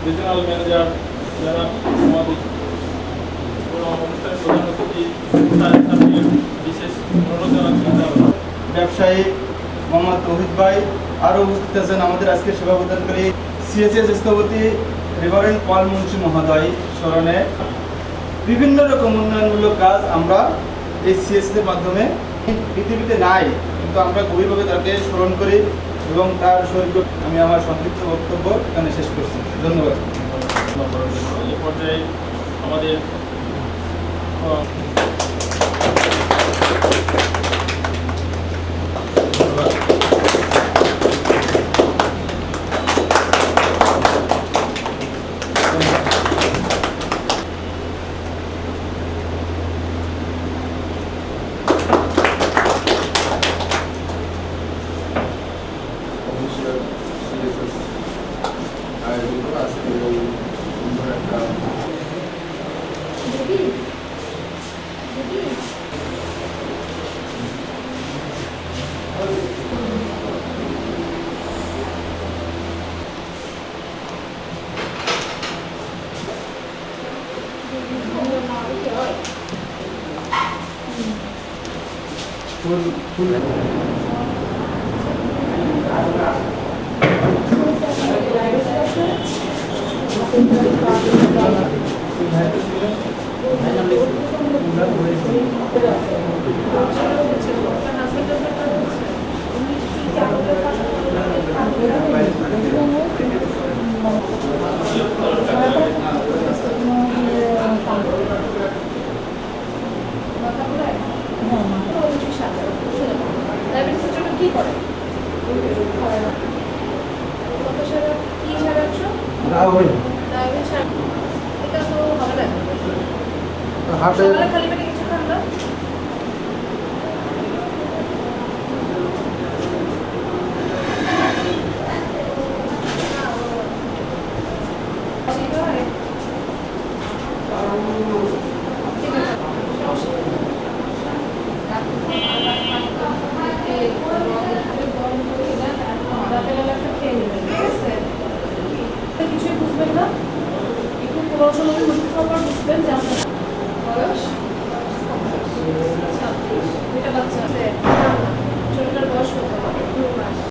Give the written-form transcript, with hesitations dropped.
Regional manager যারা আমাদের অনুষ্ঠানের প্রধান অতিথি তাদের বিশেষ অনুরোধ জানাচ্ছি। ব্যবসায়ী মোহাম্মদ তৌহিদ ভাই আরও উপস্থিত আছেন আমাদের আজকে সেবা প্রদানকারী সিএসএস স্থপতি রেভারেন্ড পল মুন্সি মহোদয় স্মরণে বিভিন্ন রকম উন্নয়নমূলক কাজ আমরা এই সিএসএস এর মাধ্যমে পৃথিবীতে নাই, কিন্তু আমরা গভীরভাবে তাকে স্মরণ করি এবং তার সহিত আমি আমার সংক্ষিপ্ত বক্তব্য এখানে শেষ করছি। ধন্যবাদ। এই পর্যায়ে আমাদের কি করে কত সারা কি সারা রাহুল এটা তো হবে না হাটে সকালে খালি পেটে কিছু খান না। কিছুই বুঝবেন না, একটু পড়াশোনা বুঝবেন যে আপনার বয়স 26 এটা বাচ্চা আছে, ছোটটার বয়স কত? 2 মাস।